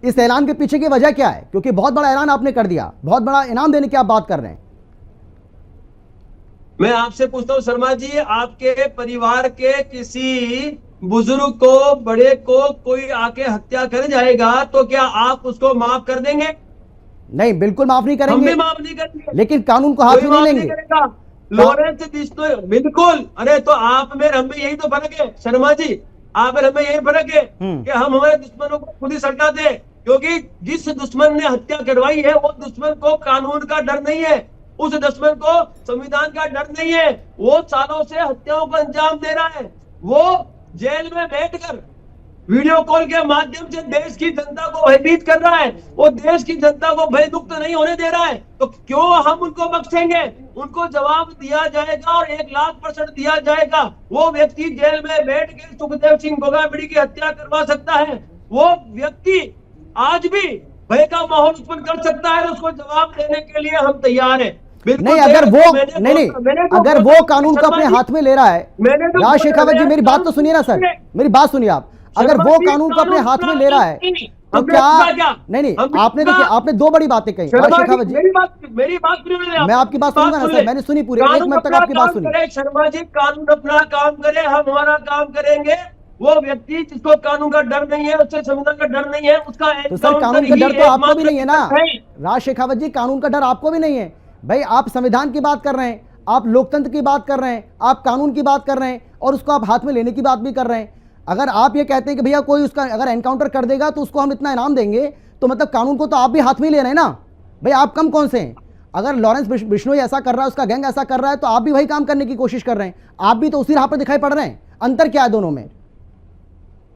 इस ऐलान के पीछे की वजह क्या है? क्योंकि बहुत बड़ा ऐलान आपने कर दिया, बहुत बड़ा इनाम देने की आप बात कर रहे हैं। मैं आपसे पूछता हूँ शर्मा जी, आपके परिवार के किसी बुजुर्ग को, बड़े को कोई आके हत्या कर जाएगा तो क्या आप उसको माफ कर देंगे? नहीं, बिल्कुल माफ नहीं हम करेंगे, भी माफ नहीं करेंगे, लेकिन कानून को हाथ कोई में माफ नहीं नहीं लेंगे। करेगा। लॉरेंस बिश्नोई, बिल्कुल। अरे तो आप में हम में यही तो फर्क है शर्मा जी, आप में हमें यही फर्क है कि हम हमारे दुश्मनों को खुद ही सटा दे, क्योंकि जिस दुश्मन ने हत्या करवाई है वो दुश्मन को कानून का डर नहीं है, उस दुश्मन को संविधान का डर नहीं है। वो सालों से हत्याओं को अंजाम दे रहा है, वो जेल में बैठकर वीडियो कॉल के माध्यम से देश की जनता को भयभीत कर रहा है, वो देश की जनता को भयमुक्त नहीं होने दे रहा है। तो क्यों हम उनको बख्शेंगे? उनको जवाब दिया जाएगा और 1,00,000% दिया जाएगा। वो व्यक्ति जेल में बैठ के सुखदेव सिंह गोगाबड़ी की हत्या करवा सकता है, वो व्यक्ति आज भी भय का माहौल उत्पन्न कर सकता है, उसको जवाब देने के लिए हम तैयार हैं। नहीं, अगर वो नहीं, अगर वो कानून को अपने हाथ में ले रहा है, राज शेखावत जी मेरी बात तो सुनिए ना सर, मेरी बात सुनिए आप। अगर वो कानून को अपने हाथ में ले रहा है तो क्या? नहीं, आपने देखिए, आपने दो बड़ी बातें कही राज शेखावत जी। मेरी बात मैं आपकी बात सुनूंगा ना सर, मैंने सुनी पूरी 1 मिनट तक आपकी बात सुनी। शर्मा जी, कानून अपना काम करे, हम हमारा काम करेंगे। वो व्यक्ति जिसको कानून का डर नहीं है, उससे संविधान का डर नहीं है, उसका तो सर कानून का डर तो आपको भी नहीं है ना राज शेखावत जी, कानून का डर आपको भी नहीं है भाई। आप संविधान की बात कर रहे हैं, आप लोकतंत्र की बात कर रहे हैं, आप कानून की बात कर रहे हैं और उसको आप हाथ में लेने की बात भी कर रहे हैं। अगर आप ये कहते हैं कि भैया कोई उसका अगर एनकाउंटर कर देगा तो उसको हम इतना इनाम देंगे, तो मतलब कानून को तो आप भी हाथ में ले रहे हैं ना भाई। आप कम कौन से हैं? अगर लॉरेंस बिश्नोई ऐसा कर रहा है, उसका गैंग ऐसा कर रहा है, तो आप भी वही काम करने की कोशिश कर रहे हैं, आप भी तो उसी राह पर दिखाई पड़ रहे हैं। अंतर क्या है दोनों में?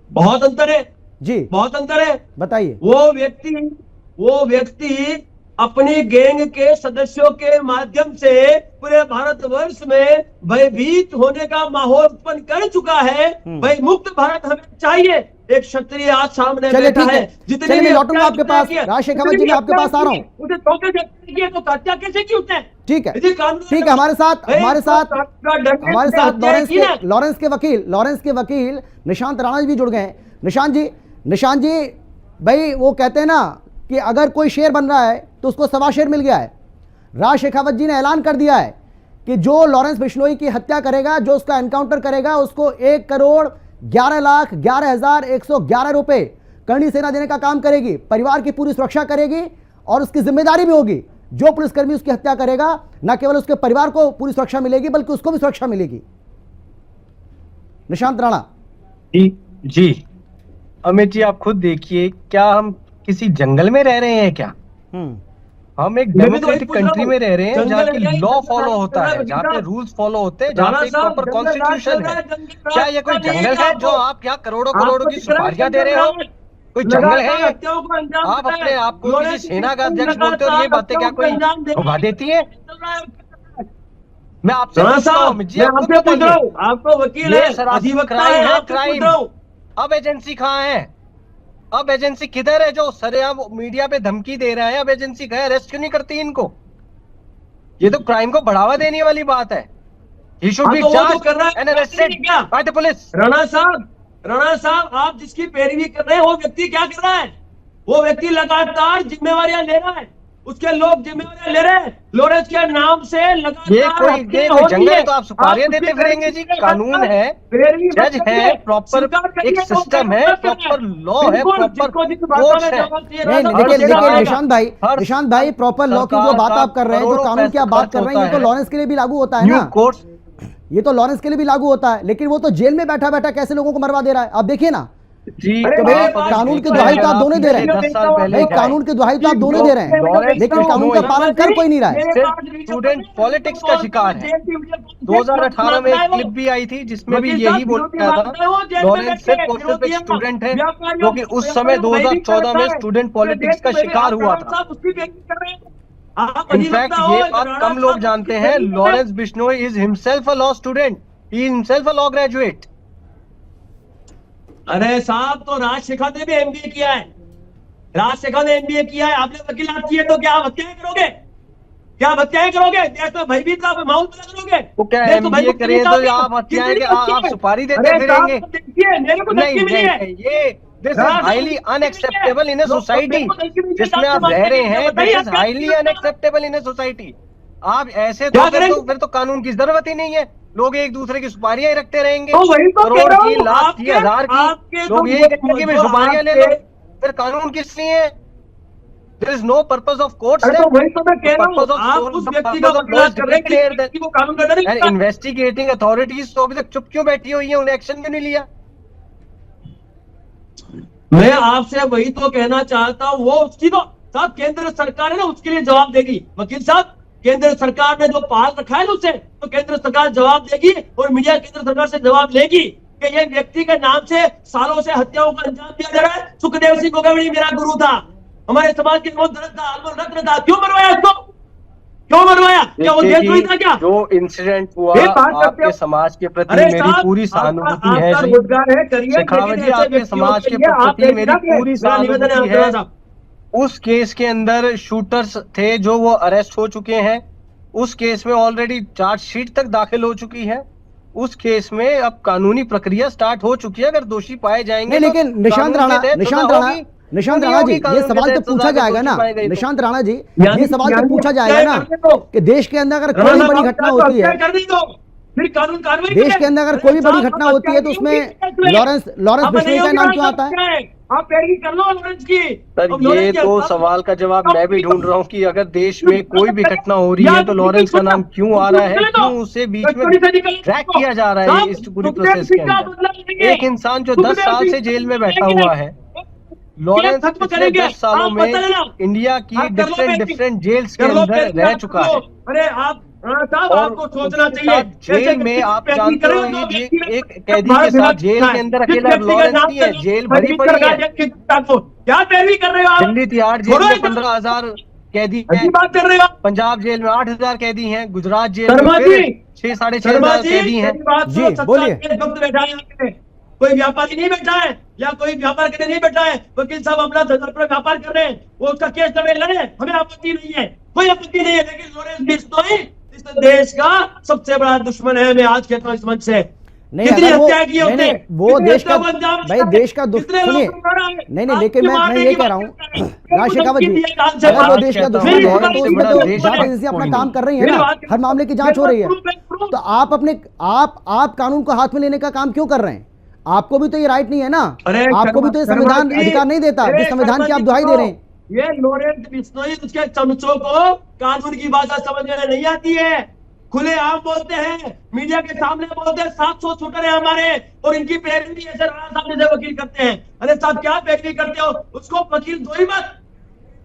बहुत अंतर है जी, बहुत अंतर है। बताइए। वो व्यक्ति अपनी गैंग के सदस्यों के माध्यम से पूरे भारतवर्ष में भयभीत होने का माहौल उत्पन्न कर चुका है। भय मुक्त भारत हमें चाहिए। एक क्षत्रिय आज सामने बैठा है, जितने मैं लौटूंगा आपके पास राज शेखावत जी, मैं आपके पास आ रहा हूँ। उसे धोखे किए तो हत्या कैसे की उसने? ठीक है, ठीक है, हमारे साथ लॉरेंस के वकील निशांत राणा भी जुड़ गए हैं। निशांत जी भाई, वो कहते हैं ना कि अगर कोई शेर बन रहा है तो उसको 1.25 शेर मिल गया है। राज शेखावत जी ने ऐलान कर दिया है कि जो लॉरेंस बिश्नोई की हत्या करेगा, जो उसका एनकाउंटर करेगा, उसको 1,11,11,111 रुपए करणी सेना देने का काम करेगी, परिवार की पूरी सुरक्षा करेगी और उसकी जिम्मेदारी भी होगी। जो पुलिसकर्मी उसकी हत्या करेगा, न केवल उसके परिवार को पूरी सुरक्षा मिलेगी बल्कि उसको भी सुरक्षा मिलेगी। निशांत राणा जी अमित जी, आप खुद देखिए, क्या हम किसी जंगल में रह रहे हैं क्या? हम एक डेमोक्रेटिक कंट्री में रह रहे हैं जहाँ की लॉ फॉलो होता है, जहाँ पे रूल्स फॉलो होते हैं, जहाँ पे एक प्रॉपर कॉन्स्टिट्यूशन है। क्या ये कोई जंगल है जो आप यहाँ करोड़ों करोड़ों की सुपारियां दे रहे हो? कोई जंगल है? आप अपने आप को किसी सेना का अध्यक्ष बोलते हो और ये बातें क्या कोई शोभा देती है? मैं आपसे पूछता हूँ अमित जी, आपको वकील है, अधिवक्ता है, क्राइम। अब एजेंसी कहाँ है? अब एजेंसी किधर है जो सरेआम मीडिया पे धमकी दे रहा है? अब एजेंसी गए, अरेस्ट क्यों नहीं करती इनको? ये तो क्राइम को बढ़ावा देने वाली बात है। He should be charged and arrested by the police। Rana साहब, आप जिसकी पैरवी कर रहे हैं वो व्यक्ति क्या कर रहा है? वो व्यक्ति लगातार जिम्मेवारियां ले रहा है, उसके लोग जिम्मेवारियां ले रहे हैं लॉरेंस के नाम से। लगातार ये कोई जंगल है तो आप सुपारियां देते फिरेंगे जी? कानून है, जज है, प्रॉपर एक सिस्टम है, प्रॉपर लॉ है, प्रॉपर कोर्ट्स है। देखिए निशांत भाई, प्रॉपर लॉ की जो बात आप कर रहे हैं, जो कानून की आप बात कर रहे हैं, ये तो लॉरेंस के लिए भी लागू होता है ना। ये तो लॉरेंस के लिए भी लागू होता है, लेकिन वो तो जेल में बैठा बैठा कैसे लोगों को मरवा दे रहा है, आप देखिए ना। तो भाई कानून की दुहाई तो आप दोनों दे रहे हैं, कानून की दुहाई तो आप दोनों दे रहे हैं, लेकिन कानून का पालन कर कोई नहीं रहा है। स्टूडेंट पॉलिटिक्स का शिकार है। 2018 में एक क्लिप भी आई थी जिसमें भी यही बोला था, लॉरेंस सिर्फ और सिर्फ एक स्टूडेंट है क्योंकि उस समय 2014 में स्टूडेंट पॉलिटिक्स का शिकार हुआ था। इनफैक्ट ये बात कम लोग जानते हैं, Lawrence Bishnoi is himself a law student, he is himself a law graduate. अरे साहब, तो राज शेखावत ने भी एमबीए किया है, राज शेखावत ने एमबीए किया है। आपने वकीलात की है तो क्या आप हत्याएं करोगे? क्या आप हत्याएं करोगे? देश में भयभीत का माहौल पैदा करोगे? तो क्या एमबीए करें तो आप हत्याएं, आप सुपारी देते फिरेंगे? मेरे को धमकी मिली है, this is highly unacceptable in a society जिसमें आप रह रहे हैं। This is highly unacceptable in a society. आप ऐसे तो फिर तो कानून की जरूरत ही नहीं है। लोग एक दूसरे की सुपारियां रखते रहेंगे, करोड़ की, लाख की, हजार की, लोग यही कहेंगे कि सुपारियां ले लो, फिर कानून किस लिए है? There is no purpose of courts. तो वही तो मैं कह रहा हूँ, आप उस व्यक्ति का बदलाव कर रहे हैं कि वो कानून का नहीं and investigating authorities तो अभी तक चुप क्यों बैठी हुई है? उन्हें एक्शन क्यों नहीं लिया? मैं आपसे वही तो कहना चाहता हूँ, वो उसकी तो साहब केंद्र सरकार है ना, उसके लिए जवाब देगी। वकील साहब, केंद्र सरकार ने जो पाल रखा है ना उसे, तो केंद्र सरकार जवाब देगी और मीडिया केंद्र सरकार से जवाब लेगी कि ये व्यक्ति के नाम से सालों से हत्याओं का अंजाम दिया जा रहा है। सुखदेव सिंह गोगावली मेरा गुरु था, हमारे समाज के बहुत दर्द था, रत्न था, क्यों मरवाया उसको? क्यों मरवाया? क्या वो देशद्रोही था क्या? जो इंसिडेंट हुआ आपके समाज के प्रति मेरी पूरी सहानुभूति है जी। शेखावत जी, आपके समाज के प्रति मेरी पूरी सहानुभूति है। उस केस के अंदर शूटर्स थे जो वो अरेस्ट हो चुके हैं। उस केस में ऑलरेडी चार्जशीट तक दाखिल हो चुकी है। उस केस में अब कानूनी प्रक्रिया स्टार्ट हो चुकी है। अगर दोषी पाए जाएंगे नहीं, लेकिन निशांत राणा जी, ये सवाल तो पूछा जाएगा ना, निशांत राणा जी, ये सवाल तो पूछा जाएगा ना कि देश के अंदर अगर कोई बड़ी घटना होती है, देश के अंदर अगर कोई भी बड़ी घटना होती है तो उसमें लॉरेंस बिश्नोई का नाम क्यों आता है? आप पैरवी कर लो लॉरेंस की। सर, ये तो सवाल का जवाब मैं भी ढूंढ रहा हूँ कि अगर देश में कोई भी घटना हो रही है तो लॉरेंस का नाम क्यों आ रहा है? क्यों उसे बीच में ट्रैक किया जा रहा है इस पूरी प्रोसेस के अंदर? एक इंसान जो 10 साल से जेल में बैठा हुआ है, लॉरेंस पिछले 10 सालों में इंडिया की डिफरेंट जेल्स के अंदर रह चुका है। अरे आप साहब, आपको सोचना चाहिए। जेल में आप जानते हो एक कैदी के साथ जेल के अंदर अकेला लॉरेंस नहीं है, जेल भरी पड़ी है। क्या पैरवी कर रहे हो आप? दिल्ली तिहाड़ जेल में 15,000 कैदी हैं, बात कर रहे हो। पंजाब जेल में 8,000 कैदी हैं, गुजरात जेल में 6-6,500 कैदी हैं। जी बोलिए। कोई व्यापारी नहीं बैठा है या कोई व्यापार करने नहीं बैठा है। वकील साहब अपना व्यापार कर रहे हैं, वो उसका केस लड़े, हमें आपत्ति नहीं है, कोई आपत्ति नहीं है। लेकिन लॉरेंस बिश्नोई इस देश का सबसे बड़ा दुश्मन है। मैं आज कहता हूँ इस मंच से, कितनी हत्या की होती है, वो देश का भाई, देश का दुश्मन। नहीं, लेकिन मैं ये कह रहा हूँ राज शेखावत जी, अगर वो देश का दुश्मन है तो उसमें तो जांच एजेंसी अपना काम कर रही है ना, हर मामले की जांच हो रही है। तो आप अपने आप कानून को हाथ में लेने का काम क्यों कर रहे हैं? आपको भी तो ये राइट नहीं है ना, आपको भी तो ये संविधान अधिकार नहीं देता जिस संविधान की आप दुहाई दे रहे हैं। ये लॉरेंस बिश्नोई उसके चमचों को कानून की भाषा समझ में नहीं आती है। खुले आम बोलते हैं, मीडिया के सामने बोलते हैं 700 शूटर है हमारे और इनकी पैरवी ऐसे राणा साहब जैसे वकील करते हैं। अरे साहब, क्या पैरवी करते हो? उसको वकील दो ही मत,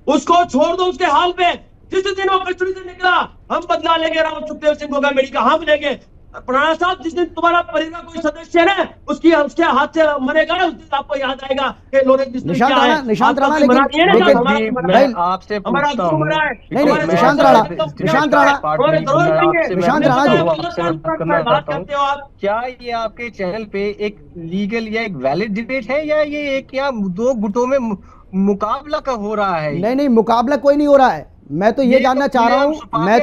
उसको छोड़ दो उसके हाल पे। जिस दिन वो कस्टडी से निकला, हम बदला लेंगे राव सुखदेव सिंह गोगावली का, हम लेंगे। राणा साहब, जिस दिन तुम्हारा परिवार कोई सदस्य है ना, उसके हाथ से मरेगा ना, उस दिन आपको याद आएगा कि लॉरेंस बिश्नोई क्या है। निशांत राणा, लेकिन आपसे पूछता हूँ, क्या ये आपके चैनल पे एक लीगल या एक वैलिड डिबेट है या ये एक या दो गुटों में मुकाबला का हो रहा है? नहीं, मुकाबला कोई नहीं हो रहा है। मैं तो ये जानना चाह रहा हूँ, मैं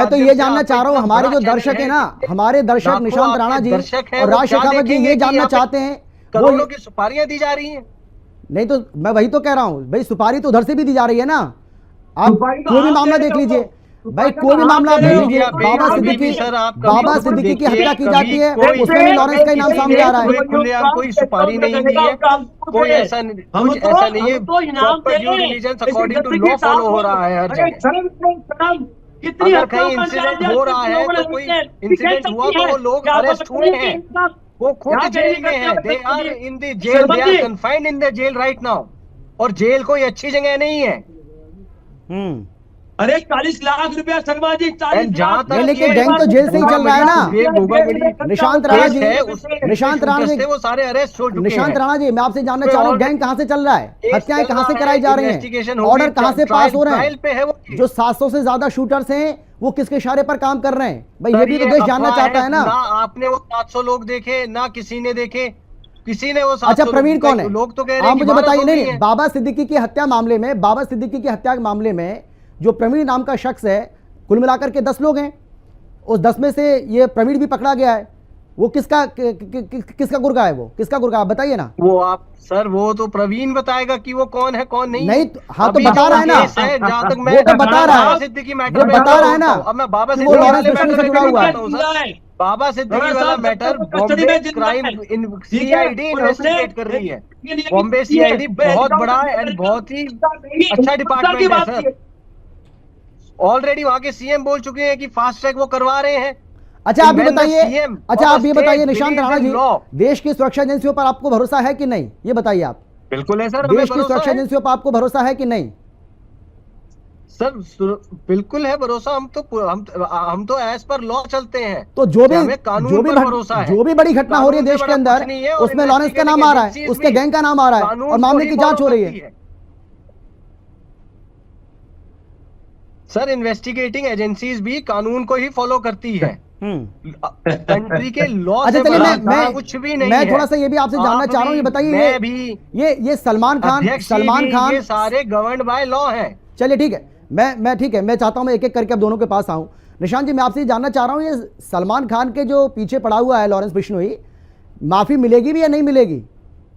तो ये जानना चाह रहा हूँ, हमारे जो दर्शक है ना, हमारे दर्शक निशांत राणा जी और राज शेखावत जी ये जानना चाहते हैं, करोड़ों की सुपारियां दी जा रही हैं। नहीं तो मैं वही तो कह रहा हूँ भाई, सुपारी तो उधर से भी दी जा रही है ना। आप कोई भी मामला देख लीजिए भाई, कोई भी मामला देख लीजिए, बाबा सिद्दीकी की हत्या की जाती है, उसमें भी लॉरेंस का नाम सामने आ रहा है। कोई सुपारी नहीं दी है, कोई ऐसा नहीं है। Proper due diligence according to law follow हो रहा है हर जगह। अगर कहीं इंसिडेंट हो रहा है तो कोई इंसिडेंट हुआ तो वो लोग अरेस्ट हुए हैं, वो खुद जेल में हैं, they are in the jail, they are confined in the jail right now. और जेल कोई अच्छी जगह नहीं है। अरे 40 लाख रुपया शर्मा जी, 40 लाख। लेकिन गैंग तो जेल से ही चल रहा है ना। निशांत राणा जी, वो सारे अरेस्ट हो चुके हैं। निशांत राणा जी, मैं आपसे जानना चाह रहा हूँ, गैंग कहाँ से चल रहा है? हत्याएं कहाँ से कराई जा रही हैं? ऑर्डर कहाँ से पास हो रहे हैं? जो 700 से ज्यादा शूटर्स हैं वो किसके इशारे पर काम कर रहे हैं? भाई ये भी तो देश जानना चाहता है ना। आपने वो 700 लोग देखे ना, किसी ने देखे, किसी ने वो। अच्छा, प्रवीण कौन है? लोग तो कह रहे हैं, आप मुझे बताइए। नहीं, बाबा सिद्दीकी की हत्या मामले में, बाबा सिद्दीकी की हत्या मामले में जो प्रवीण नाम का शख्स है, कुल मिलाकर के 10 लोग हैं। उस 10 में से ये प्रवीण भी पकड़ा गया है। वो किसका गुर्गा है? वो किसका गुर्गा? आप बताइए ना। वो आप सर, वो तो प्रवीण बताएगा कि वो कौन है कौन नहीं। नहीं हाँ तो बता रहा है ना, जहाँ तक वो तो बता रहा है, सिद्दीकी वो मैटर बता रहा है ना। अब मैं बाबा वो लॉरेंस बिश्नोई से जुड़ा हुआ है। बाबा सिद्दीकी वाला matter Bombay crime CID investigate कर रही है। बॉम्बे सीआईडी बहुत बड़ा एंड बहुत ही अच्छा डिपार्टमेंट है सर। ऑलरेडी वहाँ के सीएम बोल चुके हैं कि फास्ट ट्रैक वो करवा रहे हैं। अच्छा आप ये बताइए, अच्छा आप ये बताइए निशांत राणा जी, देश की सुरक्षा एजेंसियों पर आपको भरोसा है कि नहीं, ये बताइए आप। बिल्कुल है सर, देश की सुरक्षा एजेंसियों पर आपको भरोसा है कि नहीं? सर बिल्कुल है भरोसा। हम तो एज पर लॉ चलते हैं। तो जो भी बड़ी घटना हो रही है देश के अंदर, उसमें लॉरेंस का नाम आ रहा है, उसके गैंग का नाम आ रहा है और मामले की जांच हो रही है। सर इन्वेस्टिगेटिंग एजेंसीज भी कानून को ही फॉलो करती है। कंट्री के लॉ अच्छा से चलिए कुछ भी नहीं मैं है। थोड़ा सा ये भी आपसे जानना चाह रहा हूँ, ये बताइए ये सलमान खान ये सारे गवर्नड बाय लॉ है। चलिए ठीक है, मैं ठीक है, मैं चाहता हूं मैं एक एक करके अब दोनों के पास आऊं। निशांत जी मैं आपसे जानना चाह रहा हूं, ये सलमान खान के जो पीछे पड़ा हुआ है लॉरेंस बिश्नोई, माफी मिलेगी भी या नहीं मिलेगी?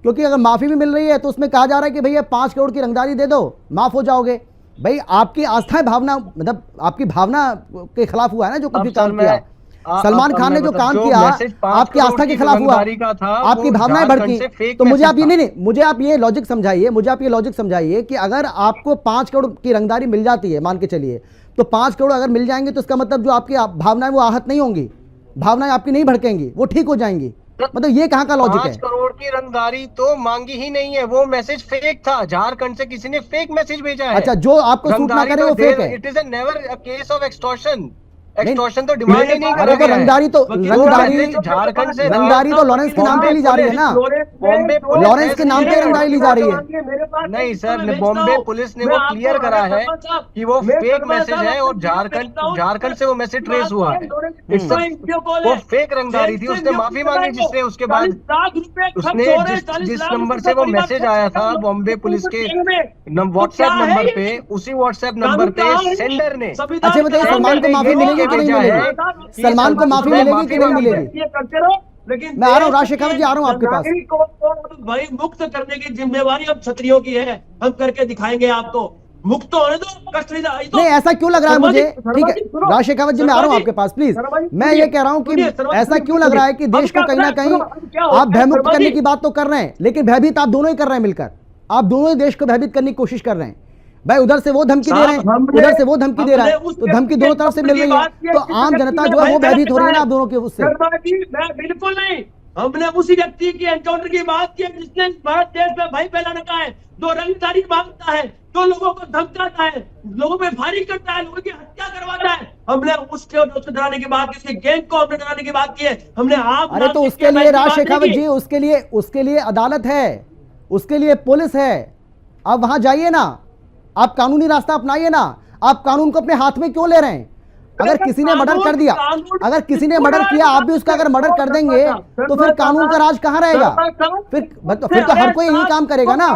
क्योंकि अगर माफी भी मिल रही है तो उसमें कहा जा रहा है कि भैया 5 करोड़ की रंगदारी दे दो, माफ हो जाओगे। भाई आपकी आस्था भावना, मतलब आपकी भावना के खिलाफ हुआ है ना जो कुछ भी काम किया सलमान खान ने, जो काम किया आपकी आस्था के खिलाफ हुआ, आपकी भावनाएं भड़की। तो मुझे आप ये नहीं, मुझे आप ये लॉजिक समझाइए कि अगर आपको 5 करोड़ की रंगदारी मिल जाती है, मान के चलिए, तो 5 करोड़ अगर मिल जाएंगे तो इसका मतलब जो आपकी भावनाएं वो आहत नहीं होंगी, भावनाएं आपकी नहीं भड़केंगी, वो ठीक हो जाएंगी। मतलब ये कहाँ का लॉजिक है? 5 करोड़ की रंगदारी तो मांगी ही नहीं है, वो मैसेज फेक था। झारखंड से किसी ने फेक मैसेज भेजा है। अच्छा, जो आपको सूट ना करे वो फेक है। It is never a case of extortion. Extortion तो डिमांड ही नहीं कर रहे। रंगदारी तो झारखंड से रंगदारी तो लॉरेंस के नाम पे ली जा रही है ना, बॉम्बे लॉरेंस के नाम पे रंगदारी ली जा रही है। नहीं सर, बॉम्बे पुलिस ने वो क्लियर करा है कि वो फेक मैसेज है और झारखंड से वो मैसेज ट्रेस हुआ है। वो फेक रंगदारी थी। उसने माफी मांगी, जिसने उसके बाद उसने जिस नंबर से वो मैसेज आया था बॉम्बे पुलिस के व्हाट्सएप नंबर पे, उसी व्हाट्सएप नंबर पे सेंडर ने। अच्छा बताइए, सलमान को माफी मिलेगी कि नहीं मिलेगी? सलमान को माफी मिलेगी कि नहीं मिलेगी? लेकिन मैं आ रहा हूँ राजशेखर जी, आ रहा हूँ आपके पास। भाई मुक्त करने की जिम्मेवारी अब क्षत्रियों की है, हम करके दिखाएंगे। आपको मुक्त होने दो, कष्ट नहीं। ऐसा क्यों लग रहा है मुझे? ठीक है राजशेखर जी, मैं आ रहा हूँ आपके पास प्लीज। मैं ये कह रहा हूँ कि ऐसा क्यों लग रहा है कि देश को कहीं ना कहीं आप भयमुक्त करने की बात तो कर रहे हैं, लेकिन भयभीत आप दोनों ही कर रहे हैं मिलकर। आप दोनों ही देश को भयभीत करने की कोशिश कर रहे हैं। भाई उधर से वो धमकी दे रहे हैं, उधर से वो धमकी दे रहा है, तो धमकी दोनों तरफ से मिल रही है, तो आम जनता जो है वो भयभीत हो रही है ना आप दोनों के उससे। मैं बिल्कुल नहीं, हमने उसी व्यक्ति की एनकाउंटर की बात की जिसने भारत देश में भय फैलाने का है, जो रंगदारी मांगता है, जो लोगों को धमकाता है, लोगों पे फायरिंग करता है, लोगों की हत्या करवाता है। हमने उसके डराने की बात की, उसके गैंग को हमने डराने की बात की है। हमने आप अरे तो उसके लिए राजशेखर जी, उसके लिए अदालत है, उसके लिए पुलिस है। आप वहां जाइए ना, आप कानूनी रास्ता अपनाइए ना। आप कानून को अपने हाथ में क्यों ले रहे हैं? अगर किसी ने मर्डर कर दिया, अगर किसी ने मर्डर किया, आप भी उसका अगर मर्डर कर देंगे तो फिर कानून का राज कहां रहेगा? फिर तो हर कोई यही काम करेगा ना।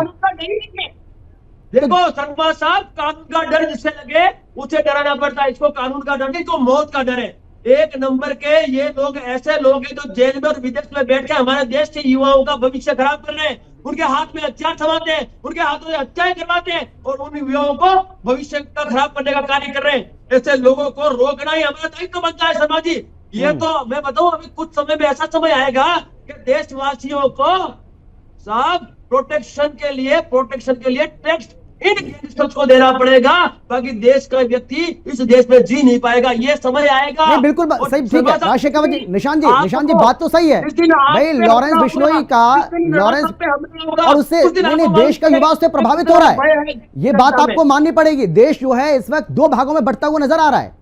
देखो शर्मा साहब, कानून का डर जिससे लगे उसे डराना पड़ता है। इसको कानून का डर नहीं, तो मौत का डर है। एक नंबर के ये लोग ऐसे लोग हैं जो जेल में और विदेश में बैठ के हमारे देश के युवाओं का भविष्य खराब कर रहे हैं। उनके हाथ में हथियार थमाते हैं, उनके हाथों से हत्याएं करवाते हैं और उन युवाओं को भविष्य का खराब करने का कार्य कर रहे हैं। ऐसे लोगों को रोकना ही हमारा दायित्व बनता है शर्मा जी। ये तो मैं बताऊं, अभी कुछ समय में ऐसा समय आएगा कि देशवासियों को साहब प्रोटेक्शन के लिए टैक्स इन गैंगस्टर्स को देना पड़ेगा, बाकी देश का व्यक्ति इस देश में जी नहीं पाएगा। ये समय आएगा। नहीं बिल्कुल सही, ठीक है राजशेखर जी, निशांत जी बात तो सही है भाई। लॉरेंस बिश्नोई का और उससे नहीं देश का युवा उससे प्रभावित हो रहा है, ये बात आपको माननी पड़ेगी। देश जो है इस वक्त 2 भागों में बढ़ता हुआ नजर आ रहा है।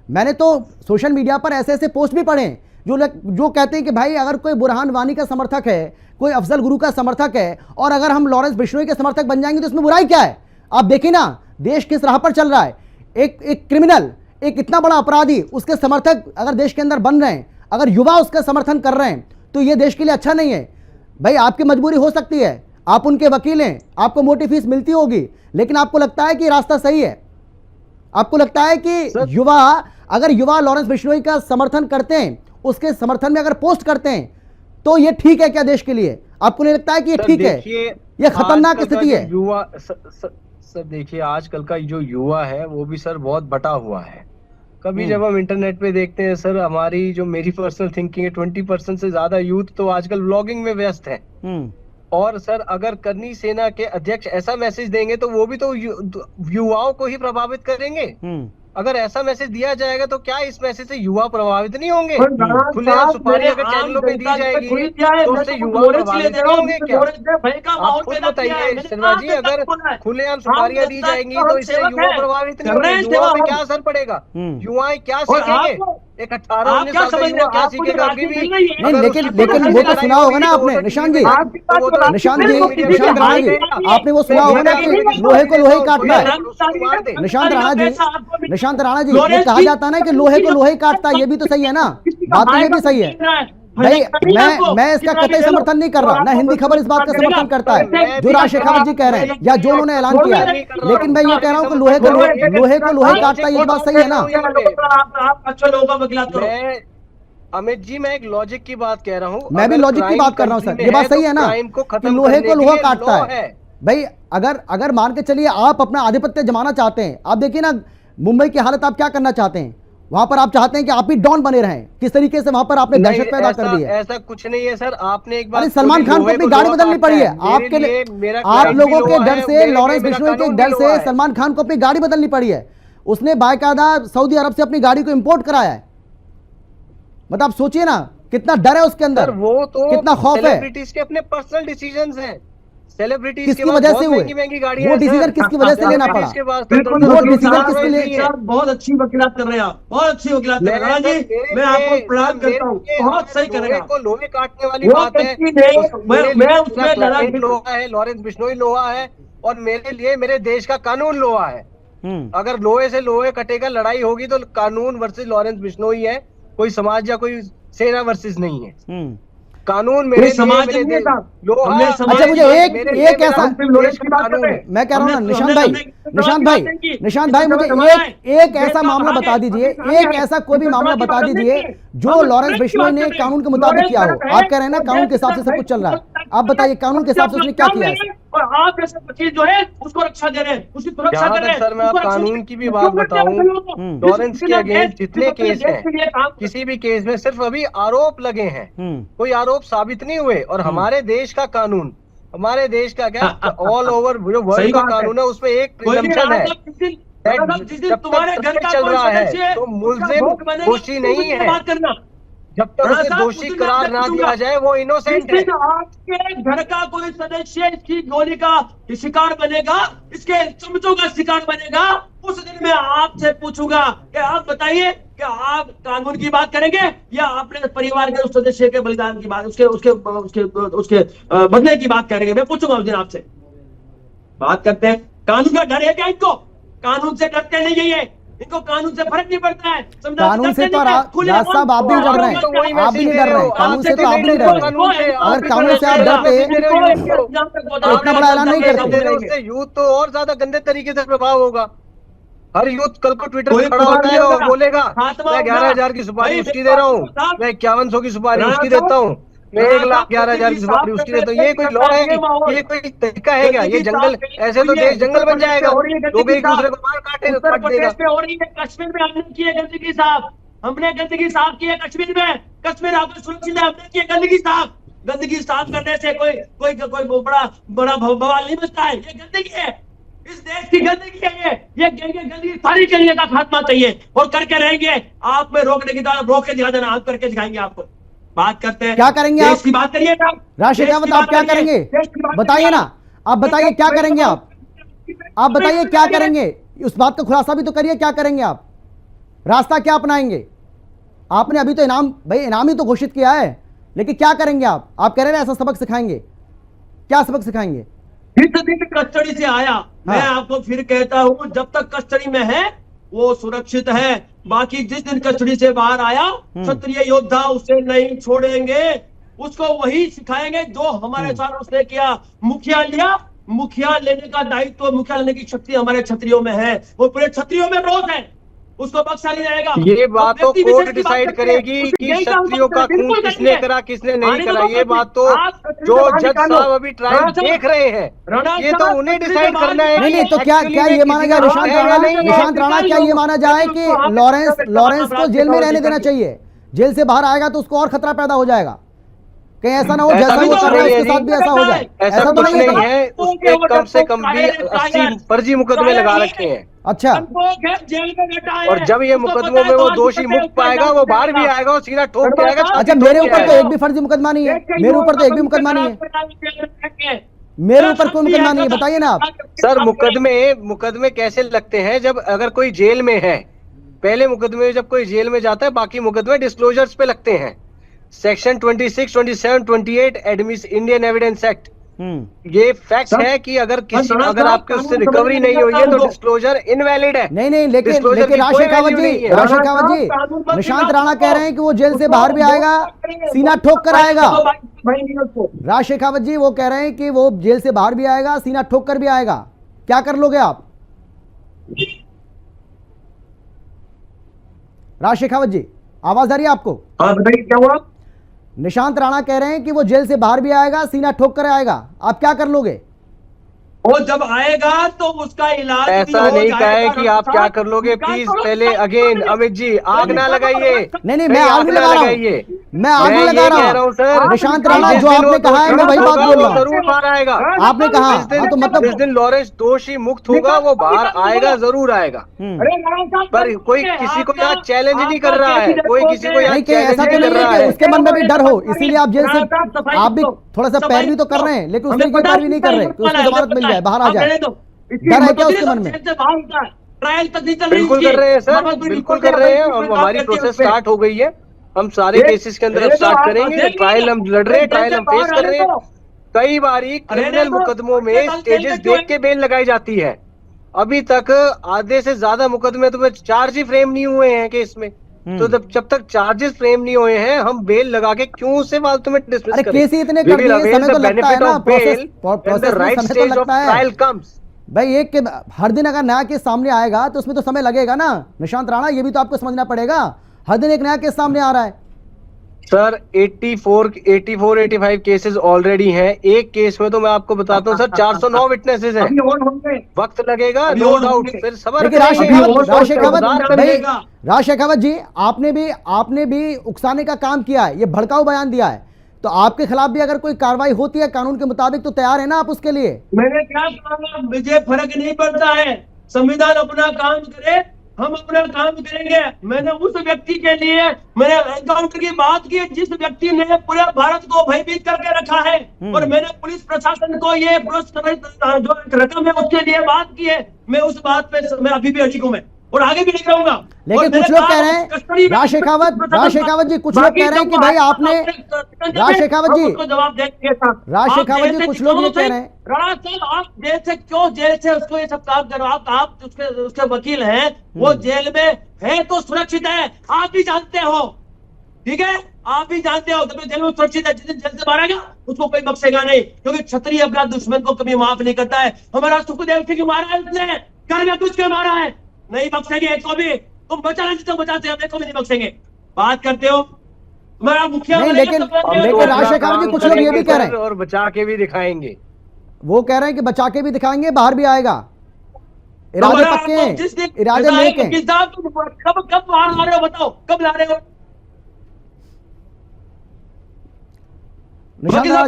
मैंने तो सोशल मीडिया पर ऐसे पोस्ट भी पढ़े जो कहते हैं कि भाई अगर कोई बुरहान वानी का समर्थक है, कोई अफजल गुरु का समर्थक है, और अगर हम लॉरेंस बिश्नोई के समर्थक बन जाएंगे तो इसमें बुराई क्या है? आप देखिए ना देश किस राह पर चल रहा है। एक क्रिमिनल, एक इतना बड़ा अपराधी, उसके समर्थक अगर देश के अंदर बन रहे हैं, अगर युवा उसका समर्थन कर रहे हैं, तो ये देश के लिए अच्छा नहीं है। भाई आपकी मजबूरी हो सकती है, आप उनके वकील हैं, आपको मोटी फीस मिलती होगी, लेकिन आपको लगता है कि रास्ता सही है। आपको लगता है कि युवा, अगर युवा लॉरेंस बिश्नोई का समर्थन करते हैं, उसके समर्थन में अगर पोस्ट करते हैं तो ये ठीक है क्या देश के लिए? आपको नहीं लगता है कि ये ठीक है? ये खतरनाक स्थिति है। युवा सर देखिए, आजकल का जो युवा है वो भी सर बहुत बटा हुआ है। कभी जब हम इंटरनेट पे देखते हैं सर, हमारी जो मेरी पर्सनल थिंकिंग है, 20% से ज्यादा यूथ तो आजकल व्लॉगिंग में व्यस्त है। और सर अगर करनी सेना के अध्यक्ष ऐसा मैसेज देंगे तो वो भी तो युवाओं को ही प्रभावित करेंगे। अगर ऐसा मैसेज दिया जाएगा तो क्या इस मैसेज से युवा प्रभावित नहीं होंगे? खुलेआम सुपारी अगर चैनलों पे दी जाएगी तो उससे युवा प्रभावित नहीं होंगे क्या? आप खुद बताइए शर्मा जी, अगर खुलेआम सुपारियां दी जाएंगी तो इससे युवा प्रभावित नहीं होंगे। युवा पे क्या असर पड़ेगा? युवाएं क्या सीखेंगे? एक 18-19 साल का युवा क्या सीखेगा? अभी भी नहीं, लेकिन वो तो सुना होगा ना आपने निशांत जी, निशांत राणा जी, आपने वो सुना होगा ना कि लोहे को लोहे काटना है। निशांत राणा जी, ये कहा जाता है ना कि लोहे को लोहे काटता है, ये भी तो सही है ना? बात तो ये भी सही है भाई। मैं इसका कतई समर्थन नहीं कर रहा, ना हिंदी खबर इस बात का समर्थन करता है जो राज शेखावत जी कह रहे हैं या जो उन्होंने ऐलान किया है, लेकिन मैं ये कह रहा हूँ कि लोहे को लोहे काटता है, ये बात सही है ना? अमित जी, मैं एक लॉजिक की बात कह रहा हूँ। मैं भी लॉजिक की बात कर रहा हूँ सर, ये बात सही है ना कि लोहे को लोहा काटता है भाई। अगर मान के चलिए आप अपना आधिपत्य जमाना चाहते हैं, आप देखिए ना मुंबई की हालत आप क्या करना चाहते हैं, वहां पर आप चाहते हैं कि आप ही डॉन बने रहें। किस तरीके से वहां पर आपने दहशत पैदा कर दी है। ऐसा कुछ नहीं है सर, आपने एक बार सलमान खान को अपनी गाड़ी बदलनी पड़ी है आपके लिए। आप लोगों के डर से, लॉरेंस बिश्नोई के डर से सलमान खान को अपनी गाड़ी बदलनी पड़ी है। उसने बाकायदा सऊदी अरब से अपनी गाड़ी को इंपोर्ट कराया है। मतलब आप सोचिए ना कितना डर है उसके अंदर, वो तो कितना खौफ है। सेलिब्रिटीज के अपने पर्सनल डिसीजंस हैं। सेलिब्रिटीज किसकी वजह से हुए वो डिसीजन, किसकी वजह से लेना पड़ा वो डिसीजन किसके लिए? बहुत अच्छी वकीलात कर रहे हैं आप, बहुत अच्छी वकीलात कर रहे हैं जी, मैं आपको प्रणाम करता हूँ, बहुत सही करेंगे। को लोहे काटने वाली बात है। मैं उसमें लोहा है, लॉरेंस बिश्नोई लोहा है, और मेरे लिए मेरे देश का कानून लोहा है। अगर लोहे से लोहे कटेगा, लड़ाई होगी तो कानून वर्सेस लॉरेंस बिश्नोई है, कोई समाज या कोई सेना वर्सेस नहीं है। कानून मेरे समाज मेरे नहीं था। अच्छा, मुझे एक ऐसा, मैं कह रहा हूँ ना निशांत भाई मुझे एक ऐसा मामला बता दीजिए, एक ऐसा कोई भी मामला बता दीजिए जो लॉरेंस बिश्नोई ने कानून के मुताबिक किया हो। आप कह रहे हैं ना कानून के हिसाब से सब कुछ चल रहा है, आप बताइए कानून के हिसाब से उसने क्या किया है? और आप जैसे वकील जो है उसको रक्षा दे रहे हैं, उसकी सुरक्षा कर रहे हैं। सर मैं आप कानून की भी बात बताऊं, लॉरेंस के अगेंस्ट जितने केस हैं, किसी भी केस में सिर्फ अभी आरोप लगे हैं, कोई आरोप साबित नहीं हुए। और हमारे देश का कानून, हमारे देश का क्या ऑल ओवर जो वर्ल्ड का कानून है, उसमें एक प्रिजम्पशन है, जब तक चल रहा है तो मुल्जिम दोषी नहीं है, जब तक उसे दोषी करार ना दिया जाए वो इनोसेंट है। आपके घर का कोई सदस्य इसकी गोली का शिकार बनेगा, इसके चमचों का शिकार बनेगा, उस दिन मैं आपसे पूछूंगा कि आप बताइए कि आप कानून की बात करेंगे या अपने परिवार के उस सदस्य के बलिदान की बात, उसके बदले की बात करेंगे? मैं पूछूंगा उस दिन आपसे। बात करते हैं, कानून का डर है क्या इनको? कानून से डरते नहीं है ये, इनको कानून से फर्क नहीं पड़ता है। कानून से तो राज साहब आप भी डर रहे हैं, आप भी नहीं डर रहे हैं कानून से, तो आप भी नहीं डर रहे। अगर कानून से आप डरते तो इतना बड़ा ऐलान नहीं करते। यूथ तो और ज्यादा गंदे तरीके से प्रभाव होगा। हर यूथ कल को ट्विटर पे खड़ा होता है और बोलेगा मैं 11,000 की सुपारी उसकी दे रहा हूँ, मैं 5100 की सुपारी उसकी देता हूँ, मैं 1,11,000 की सुपारी उसकी देता हूँ। ये कोई लॉ है? ये कोई तरीका है क्या? ये जंगल, ऐसे तो देश जंगल बन जाएगा, लोग एक दूसरे को मार काट देगा। कश्मीर में हमने की है गंदगी साफ, हमने गंदगी साफ की है कश्मीर में। कश्मीर आपको सुरक्षित है, हमने की है गंदगी साफ। गंदगी साफ करने से कोई बड़ा बवाल नहीं बचता है। ये गंदगी है, इस देश की गंदगी है ये गंदगी सारी गंदगी का खात्मा चाहिए और करके रहेंगे। आप में रोकने की तरफ रोक के दिखा देना, हम करके दिखाएंगे आपको। बात करते हैं, क्या करेंगे आप? की बात करिए राज शेखावत, आप क्या करेंगे बताइए ना, आप बताइए क्या करेंगे आप बताइए क्या करेंगे? उस बात का खुलासा भी तो करिए, क्या करेंगे आप? रास्ता क्या अपनाएंगे? आपने अभी तो इनाम ही तो घोषित किया है, लेकिन क्या करेंगे आप? आप कह रहे हैं ऐसा सबक सिखाएंगे, क्या सबक सिखाएंगे? दिन कस्टडी से आया, मैं आपको फिर कहता हूं जब तक कस्टडी में है वो सुरक्षित है। बाकी जिस दिन कस्टडी से बाहर आया, क्षत्रिय योद्धा उसे नहीं छोड़ेंगे, उसको वही सिखाएंगे जो हमारे साथ उसने किया। मुखिया लिया, मुखिया लेने का दायित्व, मुखिया लेने की शक्ति हमारे क्षत्रियों में है, वो पूरे क्षत्रियों में रोष है। उसको बख्शा नहीं जाएगा। ये बात तो व्यक्ति कोर्ट विशेष की बात डिसाइड करते हैं, करेगी उसकी कि यही काम क्षत्रियो का करते हैं, खून बिल्कुल किसने करेंगे। करा किसने नहीं आने करा, दो ये बात बात तो आप क्षत्रिय जो से बाहर जज निकालो। साहब अभी ट्रायल राणा साहब, देख रहे हैं, राणा ये तो साहब उन्हें क्षत्रिय से डिसाइड बाहर करना है नहीं कि नहीं, तो क्या actually क्या में ये माना किसी जाए का निशांत हक है या राणा, नहीं है। निशांत राणा, क्या ये माना जाए कि लॉरेंस को जेल में रहने देना चाहिए? जेल से बाहर आएगा तो उसको और खतरा पैदा हो जाएगा, कहीं ऐसा ना हो ऐसा जैसा वो कुछ कर रहा है नहीं है उसके साथ भी जी, ऐसा हो जाए। ऐसा ऐसा तो कुछ नहीं है नहीं ना? है। उस पे कम से कम भी 80 फर्जी मुकदमे लगा रखे हैं। अच्छा, जेल में बैठा है, और जब ये उसको मुकदमों पता है में वो कौन दोषी सा मुक्त उसका पाएगा, जान वो बाहर भी जाएगा। आएगा और सीधा ठोक के आएगा, अच्छा, छाती मेरे ठोक के ऊपर तो आएगा। एक भी फर्जी मुकदमा नहीं है, मेरे ऊपर तो एक भी मुकदमा नहीं है, मेरे ऊपर कोई मुकदमा नहीं है, बताइए ना आप। सर मुकदमे कैसे लगते हैं? जब अगर कोई जेल में है, पहले मुकदमे में जब कोई जेल में जाता है, बाकी मुकदमे डिस्क्लोजर्स पे लगते हैं। सेक्शन 26, 27, 28 इंडियन एविडेंस एक्ट, ये फैक्ट है कि अगर आपके उससे रिकवरी नहीं हुई है तो डिस्क्लोजर इनवैलिड है। नहीं नहीं, लेकिन Disclosure की राज कोई शेखावत value नहीं जी, है। राज शेखावत जी, निशांत राणा कह रहे हैं कि वो जेल से बाहर भी आएगा, सीना ठोक कर आएगा। राज शेखावत जी वो कह रहे हैं कि वो जेल से बाहर भी आएगा, सीना ठोक कर भी आएगा, क्या कर लोगे आप? राज शेखावत जी, आवाज आ रही है आपको? हाँ बताइए क्या हुआ? निशांत राणा कह रहे हैं कि वो जेल से बाहर भी आएगा, सीना ठोक कर आएगा, आप क्या कर लोगे? वो जब आएगा तो उसका इलाज भी ऐसा हो नहीं कहा है जाएगा। कि आप क्या कर लोगे। प्लीज पहले अगेन अमित जी, आग ना लगाइए। नहीं मैं आग नहीं लगा रहा हूं, मैं आग नहीं लगा रहा हूं सर। निशांत राणा, जो आपने कहा है मैं वही बात बोल रहा हूं। जरूर बाहर आएगा। आपने कहा तो मतलब जिस दिन लॉरेंस दोषी मुक्त होगा वो बाहर आएगा, जरूर आएगा। पर कोई किसी को यहाँ चैलेंज नहीं कर रहा है, कोई किसी को यहाँ नहीं, कहीं चैलेंज ऐसा तो नहीं कर नहीं है रहा कि है। उसके मन में भी डर हो, इसीलिए आप जेल से आप भी थोड़ा सा पैरवी तो कर रहे हैं, लेकिन उसके लिए पैरवी नहीं कर रहे कि उसकी जमानत मिल जाए, बाहर आ जाए। डर है क्या उसके मन में? ट्रायल तक नहीं चल रही। बिल्कुल कर रहे हैं सर, बिल्कुल कर रहे हैं। हम हमारी प्रोसेस स्टार्ट हो गई है, हम सारे केसेस के अंदर अब स्टार्ट करेंगे। ट्रायल हम लड़ रहे हैं, ट्रायल हम फेस कर रहे हैं। कई बारी क्रिमिनल मुकदमों में स्टेजेस देख के बेल लगाई जाती है। अभी तक आधे से ज्यादा मुकदमे तो चार्ज ही फ्रेम नहीं हुए हैं केस में। तो जब तक चार्जेस फ्रेम नहीं हुए हैं, हम बेल लगा के क्यों उसे फालतू में डिसमिस करें? केस ही इतने कर दिए, समय तो लगता है ना, प्रोसेस में समय तो लगता है। ट्रायल कम्स भाई एक के हर दिन अगर नया केस सामने आएगा तो उसमें तो समय लगेगा ना निशांत राणा, ये भी तो आपको समझना पड़ेगा। हर दिन एक नया केस सामने आ रहा है सर। 84-85 केसेस ऑलरेडी हैं। एक केस में तो मैं आपको बताता हूँ सर 409 विटनेसेस हैं। वक्त लगेगा, नो डाउट। फिर सबर लेकिन राज शेखावत जी, आपने भी उकसाने का काम किया है, ये भड़काऊ बयान दिया है, तो आपके खिलाफ भी अगर कोई कार्रवाई होती है कानून के मुताबिक तो तैयार है ना आप उसके लिए? मैंने क्या कहा, मुझे फर्क नहीं पड़ता है, संविधान अपना काम करे, हम अपना काम करेंगे। मैंने उस व्यक्ति के लिए मैंने एनकाउंटर की बात की जिस व्यक्ति ने पूरे भारत को भयभीत करके रखा है, और मैंने पुलिस प्रशासन को ये जो रकम है उसके लिए बात की है। मैं उस बात पे मैं अभी भी अडिग हूं मैं, और आगे भी नहीं रहूंगा। लेकिन कुछ लोग कह रहे हैं, राज शेखावत जी, कुछ लोग कह रहे हैं कि भाई आपने, राज शेखावत जी, जवाब देंगे। राज शेखावत जी, कुछ लोग ये कह रहे हैं, राणा साहब आप जेल से क्यों, जेल से उसको ये सब काम करो, आप उसके वकील हैं, वो जेल में है तो सुरक्षित है, आप भी जानते हो, ठीक है, आप भी जानते हो, तो जेल में सुरक्षित है। जिस दिन जेल से बाहर आएगा उसको कोई बख्शेगा नहीं, क्योंकि क्षत्रिय अपना दुश्मन को कभी माफ नहीं करता है। हमारा सुखदेव सिंह मारा है उसने, घर में कुछ के मारा है, नहीं बख्शेंगे एक को भी। तुम बचाना जितना बचाते हैं, को भी नहीं बख्शेंगे। बात करते हो मेरा मुखिया नहीं, लेकिन राज शेखावत जी, कुछ लोग ये भी कह रहे हैं और बचा के भी दिखाएंगे। वो कह रहे हैं कि बचा के भी दिखाएंगे, बाहर भी आएगा, इरादे पक्के हैं, इरादे नेक हैं। कब बाहर ला रहे हो, बताओ कब ला रहे हो?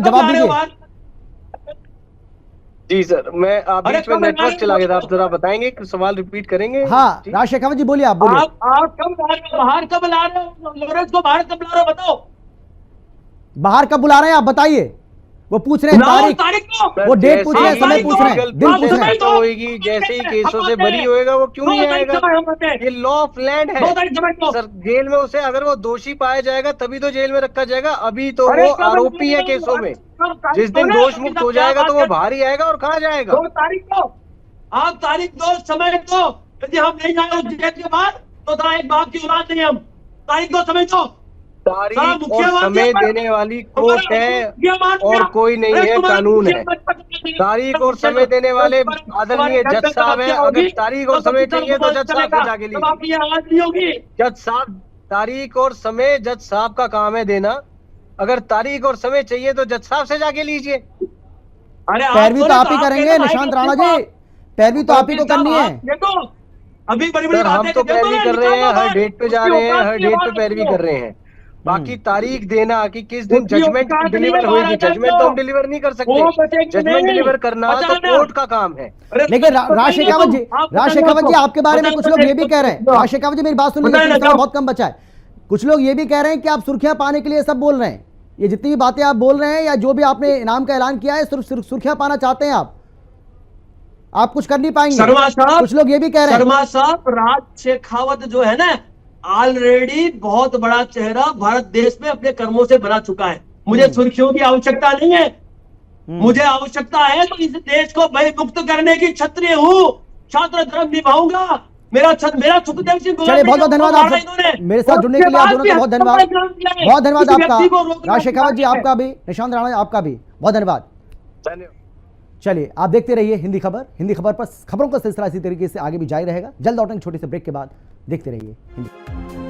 जवाब दीजिए। जी सर, मैं आप बीच में नेटवर्क चला गया था, आप जरा बताएंगे, सवाल रिपीट करेंगे? हाँ राज शेखावत जी बोलिए, आप बोलिए। आप कब ला रहे हो, बाहर कब ला रहे हो, लॉरेंस को बाहर कब ला रहे हो, बताओ। बाहर कब बुला रहे हैं आप बताइए, वो पूछ रहे हैं तारीख, वो डेट पूछ रहे हैं, समय पूछ रहे हैं, दिन पूछ रहे हैं। होगी जैसे ही केसों से बरी होएगा वो क्यों नहीं आएगा? ये लॉ ऑफ लैंड है सर। जेल में उसे अगर वो दोषी पाया जाएगा तभी तो जेल में रखा जाएगा, अभी तो वो आरोपी है केसों में। जिस दिन दोष मुक्त हो जाएगा तो वो बाहर ही आएगा और कहाँ जाएगा? 2 तारीख को आप तारीख दो, समय दो, यदि हम नहीं जाए जेल के बाहर तो एक बाप की औलाद नहीं हम। तारीख दो, समय दो, तारीख और समय देने वाली कोर्ट है और कोई नहीं है, कानून है। तारीख और समय देने वाले आदरणीय जज साहब है। अगर तारीख और समय चाहिए तो जज साहब से जाके लीजिए। जज साहब, तारीख और समय जज साहब का काम है देना। अगर तारीख और समय चाहिए तो जज साहब से जाके लीजिए। पैरवी तो आप ही करेंगे निशांत राणा जी, पैरवी तो आप ही को करनी है। देखो अभी बड़ी हम तो पैरवी कर रहे हैं, हर डेट पे जा रहे हैं, हर डेट पे पैरवी कर रहे हैं। बाकी तारीख देना कि किस दिन जजमेंट डिलीवर होगी, जजमेंट तो हम डिलीवर नहीं कर सकते। जजमेंट डिलीवर करना तो कोर्ट का काम है। लेकिन राज शेखावत जी आपके बारे में कुछ लोग ये भी कह रहे हैं, राज शेखावत जी मेरी बात सुन लीजिए, बहुत कम बचा है। कुछ लोग ये भी कह रहे हैं कि आप सुर्खियां पाने के लिए सब बोल रहे हैं। ये जितनी भी बातें आप बोल रहे हैं या जो भी आपने इनाम का ऐलान किया है, सिर्फ सुर्खियां पाना चाहते हैं आप कुछ कर नहीं पाएंगे। शर्मा साहब, कुछ लोग ये भी कह रहे हैं। शर्मा साहब, राज शेखावत जो है ना, ऑलरेडी बहुत बड़ा चेहरा भारत देश में अपने कर्मों से बना चुका है। मुझे सुर्खियों की आवश्यकता नहीं है। मुझे आवश्यकता है तो इस देश को भयमुक्त करने की क्षत्रिय हूँ, छात्र धर्म निभाऊंगा। मेरा सुखदेव सिंह, चलिए बहुत बहुत धन्यवाद आप मेरे साथ जुड़ने के लिए, आप दोनों का बहुत धन्यवाद। बहुत धन्यवाद आपका राज शेखावत जी, आपका भी, निशांत राणा आपका भी बहुत धन्यवाद। चलिए आप देखते रहिए हिंदी खबर पर खबरों का सिलसिला इसी तरीके से आगे भी जारी रहेगा। जल्द लौटेंगे छोटे से ब्रेक के बाद, देखते रहिए हिंदी।